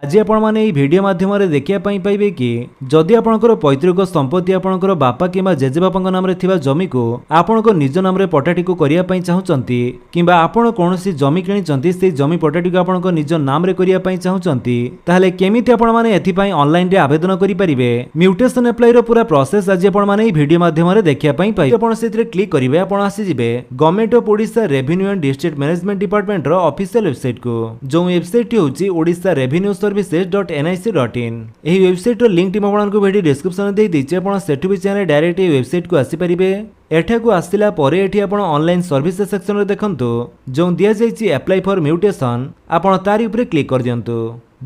आज आपण माने এই ভিডিও মাধ্যমରେ ଦେଖିବା ପାଇଁ ପାଇବେ କି ଯଦି ଆପଣଙ୍କର ପୈତୃକ ସମ୍ପତ୍ତି ଆପଣଙ୍କର ବାପା କିମ୍ବା ଜେଜେବାପାଙ୍କ ନାମରେ ଥିବା ଜମିକୁ ଆପଣଙ୍କ ନିଜ ନାମରେ ପଟାଟିକୁ କରିବା ପାଇଁ ଚାହୁଁଛନ୍ତି କିମ୍ବା ଆପଣ କୌଣସି ଜମି କିଣିଛନ୍ତି ସେହି ଜମି ପଟାଟିକୁ ଆପଣଙ୍କ ନିଜ ନାମରେ କରିବା ପାଇଁ ଚାହୁଁଛନ୍ତି ତାହେଲେ କେମିତି ଆପଣ ମାନେ ଏଥିପାଇଁ ଅନଲାଇନରେ ଆବେଦନ କରିପାରିବେ ମ୍ୟୁଟେସନ ଆପ୍ଲାଇର ପୁରା ପ୍ରୋସେସ ଆଜି ଆପଣ ମାନେ এই ଭିডিଓ ମାଧ୍ୟମରେ ଦେଖିବା ପାଇଁ ପାଇବେ ଆପଣ ସେଥିରେ କ୍ଲିକ୍ କରିବେ ଆପଣ ଆସିଯିବେ government of Odisha revenue and district management ଡିପାର୍ଟମେଣ୍ଟର ଅଫିସିଆଲ ୱେବସାଇଟ କୁ ଯେଉଁ ୱେବସାଇଟଟି ହେଉଛି ଓଡ଼ିଶା ରେଭିନ୍ୟୁ services.nic.in ଏହି ୱେବସାଇଟର ଲିଙ୍କଟି ମୁଁ ଆପଣଙ୍କୁ ଭିଡ଼ିଓ ଡିସ୍କ୍ରିପ୍ସନରେ ଦେଇ ଦେଇଛି ଆପଣ ସେଠୁ ବି ଚାହିଁଲେ ଡାଇରେକ୍ଟ ଏହି ୱେବସାଇଟକୁ ଆସିପାରିବେ ଏଠାକୁ ଆସିଲା ପରେ ଏଠି ଆପଣ ଅନଲାଇନ୍ ସର୍ଭିସେସ୍ ସେକ୍ସନରେ ଦେଖନ୍ତୁ ଯେଉଁ ଦିଆଯାଇଛି ଆପ୍ଲାଇ ଫର୍ ମ୍ୟୁଟେସନ୍ ଆପଣ ତାରି ଉପରେ କ୍ଲିକ୍ କରିଦିଅନ୍ତୁ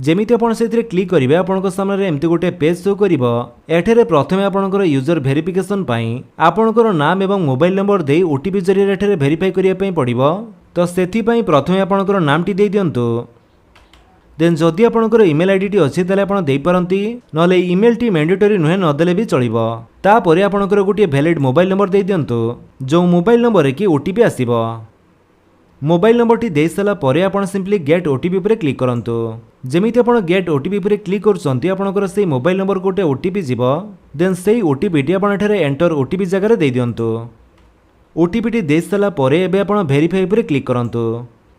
ଯେମିତି ଆପଣ ସେଥିରେ କ୍ଲିକ୍ କରିବେ ଆପଣଙ୍କ ସାମ୍ନାରେ ଏମିତି ଗୋଟେ ପେଜ୍ ଶୋ କରିବ ଏଠାରେ ପ୍ରଥମେ ଆପଣଙ୍କର ୟୁଜର ଭେରିଫିକେସନ୍ ପାଇଁ ଆପଣଙ୍କର ନାମ ଏବଂ ମୋବାଇଲ ନମ୍ବର ଦେଇ ଓଟିପି ଜରିଆରେ ଏଠାରେ ଭେରିଫାଇ କରିବା ପାଇଁ ପଡ଼ିବ ତ ସେଥିପାଇଁ ପ୍ରଥମେ ଆପଣଙ୍କର ନାମଟି ଦେଇ ଦିଅନ୍ତୁ देन जदि आपणकर इमेल आईडी अच्छी ताले आपण देई पारंती नले इमेल टी मैंडेटरी नुहे नदेले भी चलिबो तापरे आपणकर गोटे वैलिड मोबाइल नंबर देई दियंतु जो मोबाइल नंबर की ओटीपी आसीबो मोबाइल नंबर टी देई सला परे आपण सिंपली गेट ओटीपी पर क्लिक करंतु जेमिति आपण गेट ओटीपी पर क्लिक करछंती आपणकर सेही मोबाइल नंबर गोटे ओटीपी जीवो देन सेही ओटीपी टी आपण एठारे एंटर ओटीपी जगह देई दियंतु ओटीपी टी देई सला परे एबे आपण वेरीफाई पर क्लिक करंतु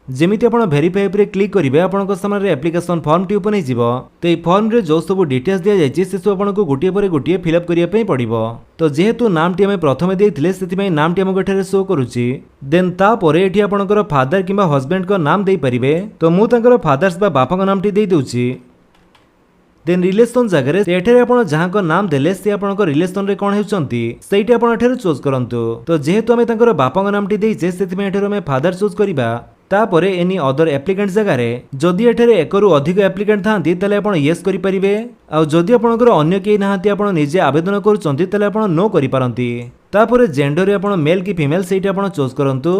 जेमिति आपण वेरीफाई पर क्लिक करेंगे आपंक सामने एप्लिकेशन फॉर्म टी ओपन हो तो फॉर्म रे जो सब डिटेल्स दि जाए से सब आपको गोटे पर गोटे फिलअप करने पड़ो तो जेहेतु नामटी आम प्रथम देते से नामटी आमको एठारे शो करुच्ची देन तापर ये आपंकर फादर किंबा हस्बैंड का नाम दे पारे तो मुझे फादर्स बापा नामटी दे दूची देन रिलेशन जगह एठारे आपण जहाँ को नाम देले से आपंक रिलेशन रे कौन होती सहीटी आप चूज करंतु तो जेहेतु आम तर बापा नामटी देचे से आम फादर चूज करवा तापर एनी अदर एप्लिकेंट जगार जदि एठारे एकरु अधिक एप्लिकेंट थांती ताले आपण येस करि परिबे आ जदि आपणकर अन्य केही नाहांती आपण निजे आवेदन करूचंती ताले आपण नो करि पारंती तापर जेंडर आपण मेल कि फीमेल सेठी आपण चूज करंतु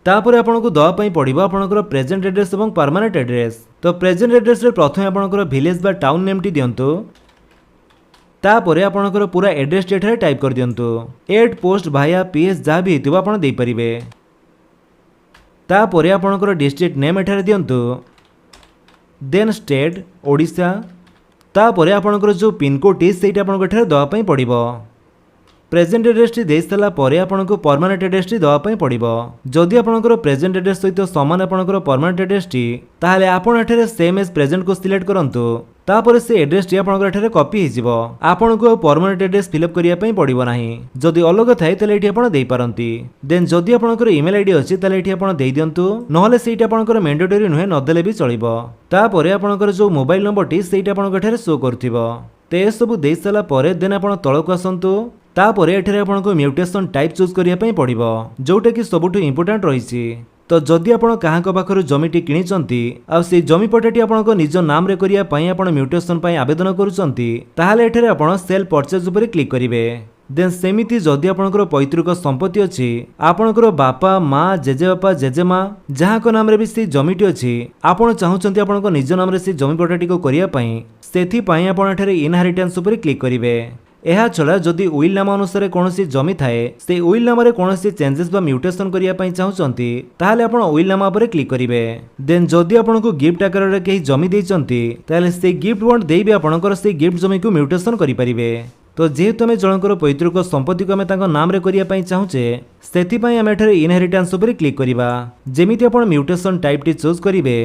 तापर आपनको दवा पई पड़िबो आपणकर प्रेजेंट एड्रेस एवं परमानेंट एड्रेस तो प्रेजेंट एड्रेस रे प्रथमे आपणकर विलेज बा टाउन नेम टी दियंतु तापर आपणकर पूरा एड्रेस एठारे टाइप कर दियंतु एट पोस्ट भाया पीएस जहाँ भी हेतिबो आपण देई परिबे तापर आपणकर डिस्ट्रिक्ट नेम एठारे दियंतु देन स्टेट ओडिशा तापर आपणकर जो पिन कोड टी सेटा आपनको एठारे दवा पई पड़िबो प्रेजेंट एड्रेस टी देई सला परे आपनको परमानेंट एड्रेस टी दवा पई पड़िबो जदि आपणकर प्रेजेंट एड्रेस सहित समान आपणकर परमानेंट एड्रेस टी ताहाले आपण एठारे सेम एज प्रेजेंट को सिलेक्ट करंतु तापर से एड्रेस टी आपणकर एठारे कॉपी हिजिबो आपनको परमानेंट एड्रेस फिलअप करिया पई पड़िबो नाही जदि अलग थाए तले एठी आपण देई पारंती देन जदि आपणकर ईमेल आईडी अछि तले एठी आपण देई दियंतु नहले सेठी आपणकर मैंडेटरी नुहे नदेले भी चलिबो तापर आपणकर जो मोबाइल नंबर टी सेठी आपणकर एठारे शो करथिबो ते सब देई सला परे देन आपण तळको आसंतु तापर एठारे आपणको म्यूटेशन टाइप चूज करिया पई पड़िबो जोटा कि सबुठु इंपोर्टेंट रहिछि तो जदि आपण काहाको पाखरु जमिटी किनिचंती आ से जमी पटाटी आपणको निज नाम रे करिया पई आपण म्यूटेशन पई आवेदन करूचंती ताहाले एठारे आपण सेल परचेज ऊपर क्लिक करिवे देन सेमिति जदि आपणकर पैतृक संपत्ति अछि आपणकर बापा माँ जेजेबापा जेजेमा जहाँ को नाम रे भी से जमिटी अछि आपण चाहुचंती आपणको निज नाम रे से जमी पटाटी को करिया पई सेथि पई आपण एठारे इनहेरिटेंस ऊपर क्लिक करिवे एहा छड़ा जदि उइल नाम अनुसार कोनोसी जमी थाए से उइल नाम रे कोनोसी चेंजेस बा म्यूटेशन करिया पई चाहुचंती ताहाले आपण उइल नाम ऊपर क्लिक करिवे देन जदि आपणको गिफ्ट आकार रे केही जमी देइचंती ताहाले से गिफ्ट बॉन्ड देइबे आपणकर से गिफ्ट जमी को म्यूटेशन करि परिबे तो जेहेतु आम जनकर पैतृक संपत्ति को आम नाम रे करिया पई चाहुचे सेथिपई आम एठारे इनहेरिटेंस ऊपर क्लिक करिबा जेमिति आपण म्यूटेशन टाइप टी चूज करिवे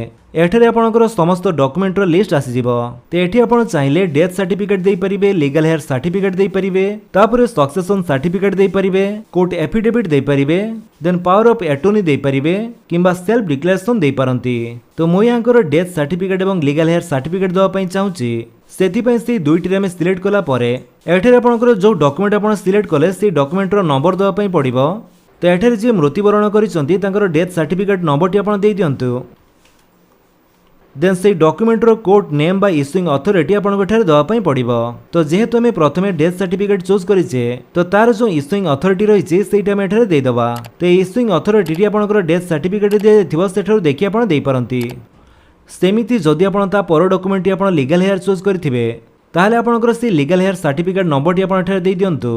एठारे आपणकर समस्त डॉक्यूमेंट रो लिस्ट आसी जिवो ते एठी आपण चाहिले डेथ सर्टिफिकेट देई परिबे लीगल हेयर सर्टिफिकेट देई परिबे तापर सक्सेशन सर्टिफिकेट देई परिबे कोर्ट एफिडेविट देई परिबे देन पावर ऑफ एटर्नी देई परिबे किंबा सेल्फ डिक्लेरेशन देई पारंती तो मो यांकर डेथ सर्टिफिकेट एवं लीगल हेयर सर्टिफिकेट दवा पई चाहुची सेथिपई से दुईटी आम सिलेक्ट कला परे एठारे आपणकर जो डॉक्यूमेंट आपण सिलेक्ट कले से डॉक्यूमेंट रो नंबर दवा पई पड़िबो तो एठारे जे मृत्युवरण करिसंती तांकर डेथ सर्टिफिकेट नंबर टी आपण देई दियंतु देन से डॉक्यूमेंट रो कोर्ट नेम बा इश्यूइंग अथॉरिटी आपन एठारे दवा पई पड़िबो तो जेहेतु आम प्रथमे डेथ सर्टिफिकेट चूज करिचे तो तार जो इश्यूइंग अथॉरिटी रहिचे सेटा आम एठारे देई दवा तो इश्यूइंग अथॉरिटी टी आपनकर डेथ सर्टिफिकेट दे थिबो सेठारो देखि आपण देई पारंती सेमिति जदि आपण ता पर डॉक्यूमेंट टी आपण लीगल हेयर चूज करिथिबे ताहाले आपनकर से लीगल हेयर सर्टिफिकेट नंबर टी आपण एठारे देई दियंतु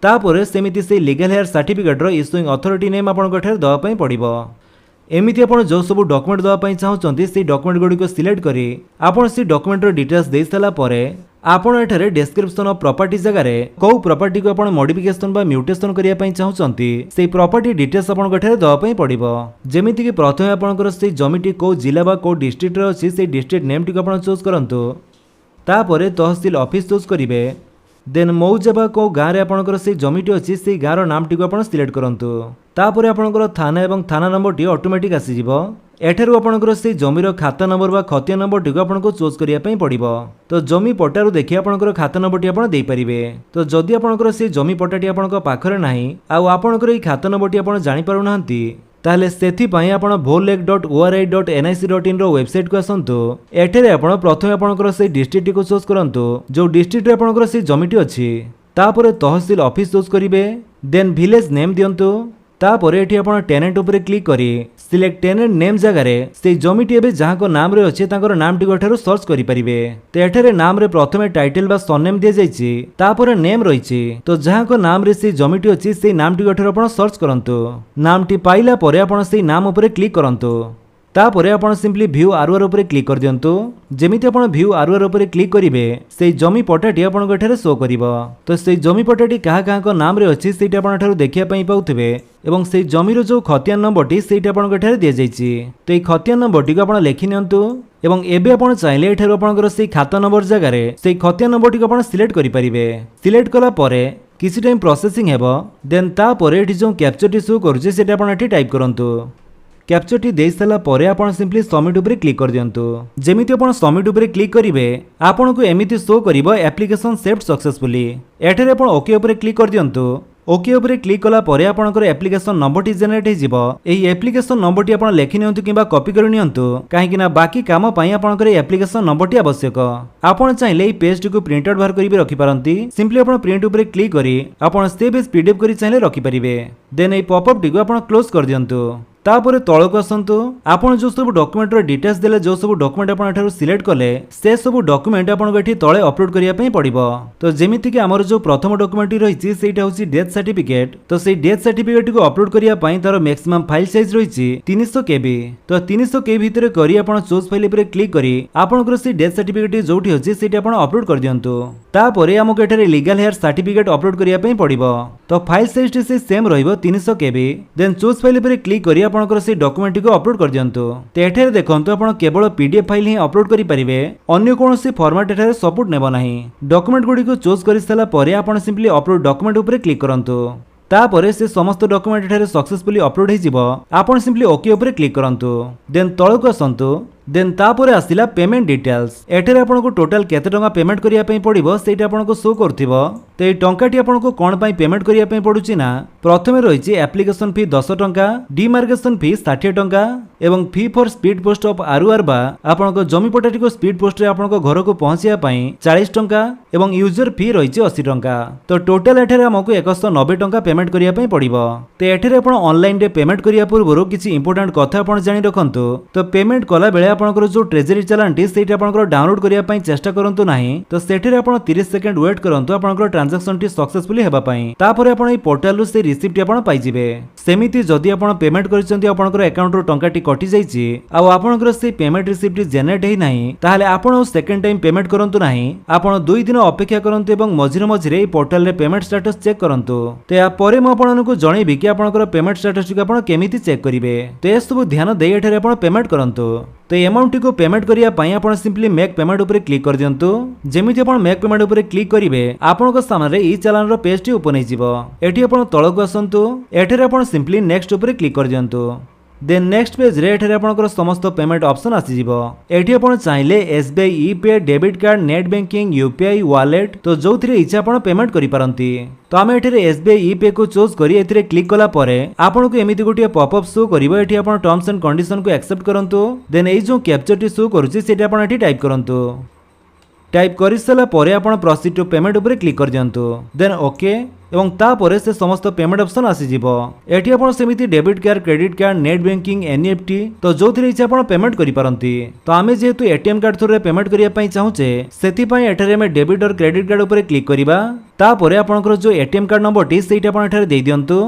तापर सेमिति से लीगल हेयर सर्टिफिकेट रो इश्यूइंग अथॉरिटी नेम आपण एठारे दवा पई पड़िबो एमिति आपण जो सब डॉक्यूमेंट दवा पई चाहउचंती से डॉक्यूमेंट गुडी को सिलेक्ट करी आपण से डॉक्यूमेंट रो डिटेल्स देई साला परे आपण एठारे डिस्क्रिप्शन ऑफ प्रॉपर्टी जगह रे को प्रॉपर्टी को आपण मॉडिफिकेशन बा म्यूटेशन करिया पई चाहउचंती से प्रॉपर्टी डिटेल्स आपण एठारे दवा पई पड़िबो जेमिति कि प्रथमे आपनकर से जमीटी को जिला बा को डिस्ट्रिक्ट रो अछि से डिस्ट्रिक्ट नेम टी को आपण चूज करंतु तापरे तहसील ऑफिस चूज करिवे देन मौजाबा को गाँव में आपंकर से जमीटी अच्छी से गाँव नाम टी आप सिलेक्ट करूँ तापर आपंकर थाना एवं थाना नंबर टी ऑटोमेटिक आसीज एठारू आपंकर से जमीर खाता नंबर बा खतिया नंबर टी आपको चूज करने पड़ो तो जमी पट्टारू देखिए आपंकर खाता नंबर टी आप पारे तो जदि आपंकर से जमी पट्टाटी आपंकर पाखरे ना आपंकर ये खाता नंबर टी आप जापना ताहले सेथिपाई आपण bholek.ori.nic.in रो वेबसाइट को आसंतु एठेरे आपण प्रथमे आपणकर से डिस्ट्रिक्ट को चूज करंतु जो डिस्ट्रिक्ट रे आपणकर से जमीटी अछि तापरे तहसील ऑफिस चूज करिवे देन विलेज नेम दियंतु तापरे एठी आपण टेनेंट ऊपर क्लिक करी सिलेक्ट टेनेंट नेम जगह रे से जमीटी एबे जहां को नाम रे अछि ताकर नाम टी एठारो सर्च करि परिबे ते एठारे नाम रे प्रथमे टाइटल बा सरनेम दिया जायछि तापरे नेम रहिछि तो जहां को नाम रे से जमीटी अछि से नाम टी एठारो आपण सर्च करंतु नाम टी पाइला परे आपण से नाम ऊपर क्लिक करंतु तापरे आपण सिंपली व्यू आरओआर ऊपर क्लिक कर दियंतु जेमिति आपण व्यू आरओआर ऊपर क्लिक करिवे से जमी पट्टाटी आपण एठारे शो करिवो तो से जमी पट्टाटी कहा कहा को नाम रे अछि सेटा आपण एठारो देखिया पई पाउथिबे एवं से जमीर जो खतियान नंबरटी सेटा आपण एठारे दिया जायछि तो ए खतियान नंबरटी को आपण लेखि नियंतु एवं एबे आपण चाहिले एठारो आपणकर से खाता नंबर जगह रे से खतियान नंबरटी को आपण सिलेक्ट करि परिबे सिलेक्ट कला परे किछि टाइम प्रोसेसिंग हेबो देन ता परे एठी जो कैप्चर टी शो करूछि सेटा आपण एठी टाइप करंतु कैप्चर टी दे सारा परे आपण सिंपली सबमिट ऊपर क्लिक कर दियंतु जेमिति आपण सबमिट ऊपर क्लिक करिवे आपण को एमिति शो करिवो एप्लीकेशन सेव्ड सक्सेसफुली एठारे आपण ओके ऊपर क्लिक कर दियंतु ओके ऊपर क्लिक कला परे आपणकर एप्लीकेशन नंबर टी जनरेट हेजिवो एई एप्लीकेशन नंबर टी आपण लेखि नियंतु किबा कॉपी करि नियंतु काहे कि ना बाकी काम पई आपणकर एप्लीकेशन नंबर टी आवश्यक आपण चाहिले एई पेज टी को प्रिंट आउट बाहर करि रखि पारंती सिंपली आपण प्रिंट ऊपर क्लिक करी आपण सेव एज पीडीएफ करि चाहिले रखि परिबे देन एई पॉपअप टी को आपण क्लोज कर दियंतु तापरे तळक आसंतु आपण जो सब डॉक्यूमेंट रो डिटेल्स देले जो सब डॉक्यूमेंट आपण एठारो सिलेक्ट कले से सब डॉक्यूमेंट आपण एठी तळे अपलोड करिया पई पड़िबो तो जेमिति कि हमर जो प्रथम डॉक्यूमेंट रहिछि सेटा होछि डेथ सर्टिफिकेट तो से डेथ सर्टिफिकेट को अपलोड करिया पई तार मैक्सिमम फाइल साइज रहिछि 300 केबी तो 300 केबी भितरे करी आपण चूज फाइल पर क्लिक करी आपनकर से डेथ सर्टिफिकेट जोठी होछि सेटा आपण अपलोड कर दियंतु तापरे हमक एठारे लीगल हेयर सर्टिफिकेट अपलोड करिया पई पड़िबो तो फाइल साइज से सेम रहइबो 300 केबी देन चूज फाइल पर क्लिक करी आपनकर से डॉक्यूमेंट को अपलोड कर दियंतु तो एठारे देखंतु आपण केवल पीडीएफ फाइल ही अपलोड करि परिबे अन्य कोनोसी फॉर्मेट एठारे सपोर्ट नेबो नाही डॉक्यूमेंट गुडी को चूज करि साला परे आपण सिंपली अपलोड डॉक्यूमेंट ऊपर क्लिक करंतु तापरे से समस्त डॉक्यूमेंट एठारे सक्सेसफुली अपलोड हे जिवो आपण सिंपली ओके ऊपर क्लिक करंतु देन तळको आसंतु देन तापरे आसिला पेमेंट डिटेल्स एठारे आपनको टोटल केते टंका पेमेंट करिया पई पड़िबो सेटा आपनको शो करथिबो तो ए टंकाटी आपनको कोन पई पेमेंट करिया पई पडुची ना प्रथमे रहिछि एप्लीकेशन फी 10 टंका डिमार्केशन फी 60 टंका एवं fee for speed post of ROR बा आपनको जमी पट्टाटी को स्पीड पोस्ट रे आपनको घर को पहुंचिया पई 40 टंका एवं यूजर फी रहिछि 80 टंका तो टोटल एठारे हमको 190 टंका पेमेंट करिया पई पड़िबो तो एठारे आपण ऑनलाइन रे पेमेंट करिया पूर्वरो किछि इंपोर्टेंट कथा आपण जानि रखंतु तो पेमेंट कला बेले आपनकर जो ट्रेजरी चालानटी सेटा आपनकर डाउनलोड करिया पई चेष्टा करंतु नाही तो सेठरे आपण 30 सेकंड वेट करंतु आपनकर ट्रांजैक्शन टी सक्सेसफुली हेबा पई तापर आपण ए पोर्टल रु से रिसिप्ट आपण पाई जिवे सेमिति जदि आपण पेमेंट करिसंती आपनकर अकाउंट रो टंका टी कटि जाईची आ आपनकर से पेमेंट रिसिप्ट जनरेट हे नाही ताहाले आपण सेकंड टाइम पेमेंट करंतु नाही आपण 2 दिन अपेक्षा करंतु एवं मझिरे मझिरे ए पोर्टल रे पेमेंट स्टेटस चेक करंतु तो या परे म आपनकु जणैबी कि आपनकर पेमेंट स्टेटस टी आपण केमिति चेक करिवे तो ए सब ध्यान देई एठारे आपण पेमेंट करंतु तो अमाउंट को पेमेंट करिया पई आपण सिंपली मेक पेमेंट ऊपर क्लिक कर दियंतु जेमिति आपण मेक पेमेंट ऊपर क्लिक करिवे आपनक सामने ई चालान रो पेज टी ओपन हे जिवो एठी आपण तळक आसंतु एठारे आपण सिंपली नेक्स्ट ऊपर क्लिक कर दियंतु देन नेक्स्ट पेज रे एठारे आपनकर समस्त पेमेंट ऑप्शन आसी जिवो एठी आपण चाहिले SBI epay debit card net banking UPI wallet तो जोथिरे इच्छा आपण पेमेंट करि पारंती तो आमे एठरे एसबीआई ईपे को चूज करी एथिरे क्लिक कला परे आपनको एमिति गोटिए पॉपअप शो करिवो एठी आपण टर्म्स एंड कंडीशन को एक्सेप्ट करंतु देन एई जो कैप्चर टी शो करूची सेटा आपण एठी टाइप करंतु टाइप करि सला परे आपण प्रोसीड टू पेमेंट ऊपर क्लिक कर दियंतु देन ओके एवं तापरे से समस्त पेमेंट ऑप्शन आसी जिवो एठी आपण सेमिति debit card credit card net banking NEFT तो जोथिरे इच्छा आपण पेमेंट करि पारंती तो आमे जेहेतु एटीएम कार्ड थ्रू रे पेमेंट करिया पई चाहूचे सेति पई एठारे मे डेबिट और क्रेडिट कार्ड ऊपर क्लिक करिबा तापरे आपनकर जो एटीएम कार्ड नंबर टी सेटा आपण एठारे देई दियंतु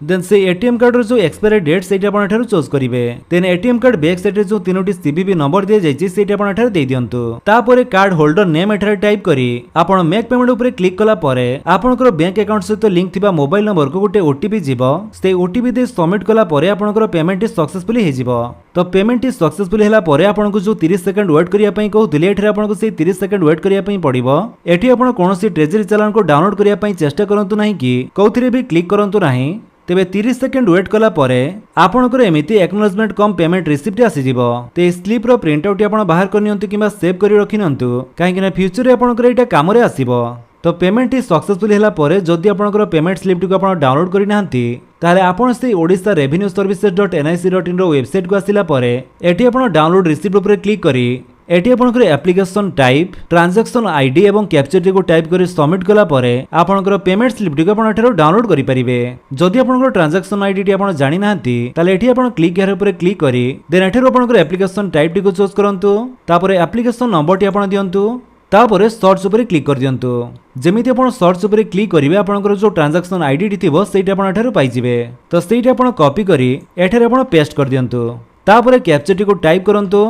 देन से एटीएम कार्ड रो जो एक्सपायरी डेट सेटा आपण एठारो चूज करिवे then ATM card back side रे जो तीनोटी सीवीवी नंबर दिया जायछि सेटा आपण एठारो देइ दियंतु तापरे कार्ड होल्डर नेम एठारो टाइप करी आपण मेक पेमेंट ऊपर क्लिक कला परे आपनकर बैंक अकाउंट सहित लिंक थिबा मोबाइल नंबर को गोटे ओटीपी जीवो से ओटीपी दे सबमिट कला परे आपनकर पेमेंट सक्सेसफुली हे जीवो तो पेमेंट सक्सेसफुल हैला परे आपनको जो 30 सेकंड वेट करिया पई कहउतले एठरे आपनको से 30 सेकंड वेट करिया पई पड़िबो एठी आपण कोनोसी ट्रेजरी चालान को डाउनलोड करिया पई चेष्टा करंतु नाही कि कोउथिरे भी क्लिक करंतु नाही तेबे 30 सेकंड वेट कला परे आपनकर एमिति एक्नॉलेजमेंट कम पेमेंट रिसिप्ट आसी जीवो ते स्लिप रो प्रिंट आउट आपण बाहर करनियंतु किबा सेव करि रखिनंतु काहे कि ना फ्यूचर रे आपनकर एटा काम रे आसीबो तो पेमेंट सक्सेसफुल हैला परे जदि आपनकर पेमेंट स्लिप को आपण डाउनलोड करि नाहंती ताले आपण से ओडिसा रेवेन्यू सर्विसेज.nic.in रो वेबसाइट को आसिला परे एठी आपण डाउनलोड रिसिप्ट ऊपर क्लिक करी एटी आपनकर एप्लिकेशन टाइप ट्रांजैक्शन आईडी एवं कैप्चर टी को टाइप करी सबमिट कला परे आपनकर पेमेंट स्लिप टी को आपण एठारो डाउनलोड करि परिबे जदि आपनकर ट्रांजैक्शन आईडी टी आपण जानि नाहंती ताले एठी आपण क्लिक यार ऊपर क्लिक करी देन एठारो आपनकर एप्लिकेशन टाइप टी को चूज करंतु तापरे एप्लिकेशन नंबर टी आपण दियंतु तापरे सर्च ऊपर क्लिक कर दियंतु जेमिति आपण सर्च ऊपर क्लिक करिवे आपनकर जो ट्रांजैक्शन आईडी टी थिबो सेटा आपण एठारो पाइ जिवे तो सेटा आपण कॉपी करी एठारे आपण पेस्ट कर दियंतु तापरे कैप्चर टी को टाइप करंतु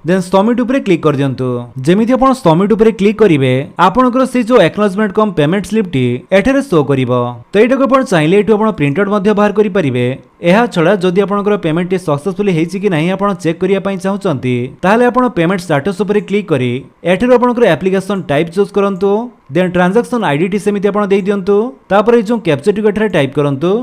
देन सबमिट ऊपर क्लिक कर दियंतु जेमिति आपण सबमिट ऊपर क्लिक करिवे आपनकर से जो एक्नॉलेजमेंट कम पेमेंट स्लिप टी एठारे शो करिवो तो एटा को आपण चाहिले एठु आपण प्रिंट आउट मध्ये बाहर करि परिवे एहा छडा जदि आपनकर पेमेंट टी सक्सेसफुली हेछि कि नाही आपण चेक करिया पई चाहुचंती ताले आपण पेमेंट स्टेटस ऊपर क्लिक करी एठारे आपनकर एप्लिकेशन टाइप चूज करंतु देन ट्रांजैक्शन आईडी टी सेमिति आपण देइ दियंतु तापर जो कैप्चर टी को एठारे टाइप करंतु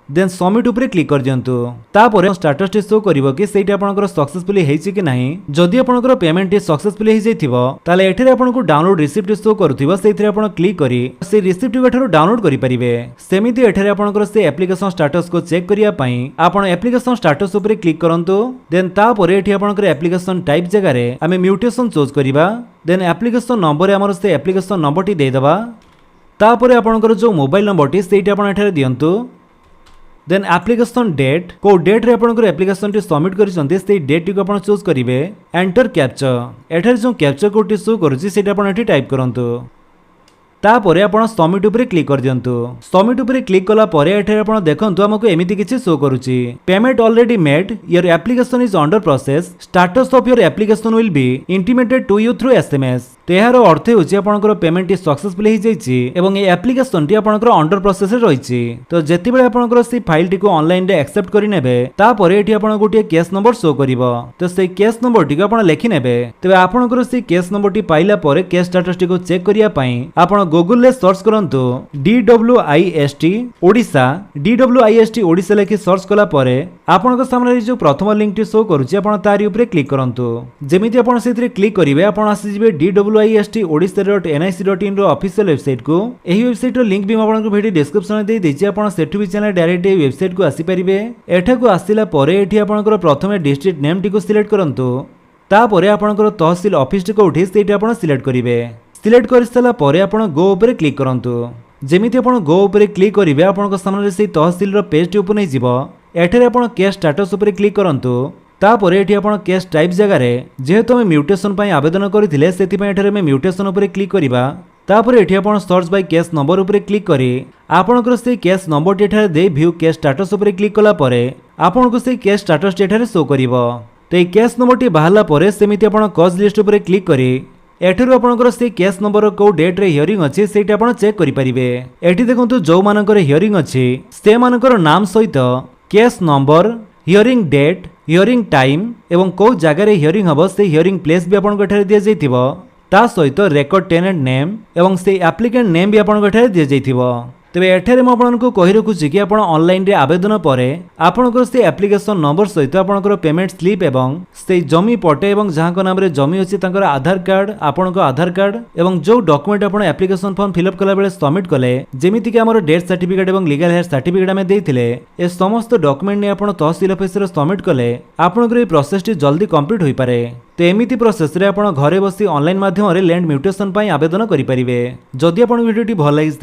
देन सबमिट ऊपर क्लिक कर दियंतु तापर स्टेटस टी शो करिवो कि सेटा आपनकर सक्सेसफुली हेछि कि नाही जदि आपनकर पेमेंट टी सक्सेसफुली हे जैथिबो ताले एठरे आपनको डाउनलोड रिसिप्ट शो करूथिबो सेथिरे आपण क्लिक करी से रिसिप्ट को एठारो डाउनलोड करि परिबे सेमिति एठरे आपनकर से एप्लिकेशन स्टेटस को चेक करिया पई आपण एप्लिकेशन स्टेटस ऊपर क्लिक करंतु देन तापर एठी आपनकर एप्लिकेशन टाइप जगह रे आमे म्यूटेशन चूज करिबा देन एप्लिकेशन नंबर हमर से एप्लिकेशन नंबर टी दे दबा तापर आपनकर जो मोबाइल नंबर टी सेटा आपण एठारे दियंतु देन एप्लिकेशन डेट को डेट रे आपनकर एप्लिकेशन टी सबमिट करिसंते से डेट टी को आपण चूज करिवे एंटर कैप्चर एठारे जो कैप्चर कोड टी शो करूची सेटा आपण एठी टाइप करंतु तापरे आपण सबमिट ऊपर क्लिक कर दियंतु सबमिट ऊपर क्लिक कला परे एठारे आपण देखंतु हमको एमिति किछि शो करूची payment already made your application is under process status of your application will be intimated to you through SMS तेहार अर्थ होची आपनकर पेमेंट टी सक्सेसफुल हे जाईची एवं ए एप्लिकेशन टी आपनकर अंडर प्रोसेस रे रहिची तो जेति बेले आपनकर सी फाइल टी को ऑनलाइन रे एक्सेप्ट करि नेबे तापरे एठी आपण गोटे केस नंबर शो करिवो तो से केस नंबर टी को आपण लेखि नेबे तबे आपनकर सी केस नंबर टी पाइला परे केस स्टेटस टी को चेक करिया पई आपण गूगल ले सर्च करंतु DWIST ओडिसा DWIST ओडिसा लेखि सर्च कला परे आपनकर सामने जो प्रथम लिंक टी शो करूची आपण तारि ऊपर क्लिक करंतु जेमिति आपण सेथिरे क्लिक करिवे आपण आसी जिवे DWIST odisha.nic.in रो ऑफिशियल वेबसाइट को एही वेबसाइट रो लिंक भी म आपनको वीडियो डिस्क्रिप्शन में दे देछि आपण सेठु भी चैनल डायरेक्ट ए वेबसाइट को आसी परिबे एठा को आसिला परे एठी आपनकर प्रथमे डिस्ट्रिक्ट नेम टी को सिलेक्ट करंतु तापरे आपनकर तहसील ऑफिस टी को उठी सेठी आपण सिलेक्ट करिवे सिलेक्ट कर सारा परे आपण गो ऊपर क्लिक करंतु जेमिति आपण गो ऊपर क्लिक करिवे आपनकर सामने से तहसील रो पेज टी ओपन हे जिवो एठरे आपण केस स्टेटस ऊपर क्लिक करंतु तापरे एठी आपण केस टाइप जगह रे जेहेतु हम म्यूटेशन पई आवेदन करिथिले सेति पई एठरे हम म्यूटेशन ऊपर क्लिक करिबा तापरे एठी आपण सर्च बाय केस नंबर ऊपर क्लिक करी आपनकर से केस नंबर टी एठारे दे व्यू केस स्टेटस ऊपर क्लिक कला परे आपनको से केस स्टेटस टी एठारे शो करिवो तो ए केस नंबर टी बाहरला परे सेमिति आपण कॉज लिस्ट ऊपर क्लिक करी एठरू आपनकर से केस नंबर को डेट रे हियरिंग अछि सेटा आपण चेक करि परिबे एठी देखंतु जो मानकर हियरिंग अछि से मानकर नाम सहित case number hearing date hearing time एवं को जगह रे हियरिंग हबो से हियरिंग प्लेस भी आपन गठरे दिया जैथिबो ता सहित रेकॉर्ड टेनेंट नेम एवं से एप्लिकेंट नेम भी आपन गठरे दिया जैथिबो तेबे एठारे म आपनको कहि रखुछि कि आपण ऑनलाइन रे आवेदन परे आपनको से एप्लिकेशन नंबर सहित आपनको पेमेंट स्लिप एवं से जमी पटे एवं जहां को नाम रे जमी अछि तांकर आधार कार्ड आपनको आधार कार्ड एवं जो डॉक्यूमेंट आपण एप्लिकेशन फॉर्म फिलअप कला बेले सबमिट कले जेमिति कि हमर डेथ सर्टिफिकेट एवं लीगल हेयर सर्टिफिकेट में देथिले ए समस्त डॉक्यूमेंट ने आपण तहसील ऑफिस रे सबमिट कले आपनको ए प्रोसेस टी जल्दी कंप्लीट होई पारे तो एमिति प्रोसेस रे आपण घरे बसी ऑनलाइन माध्यम रे लैंड म्यूटेशन पई आवेदन करि परिबे जदि आपण वीडियो टी भल लागिस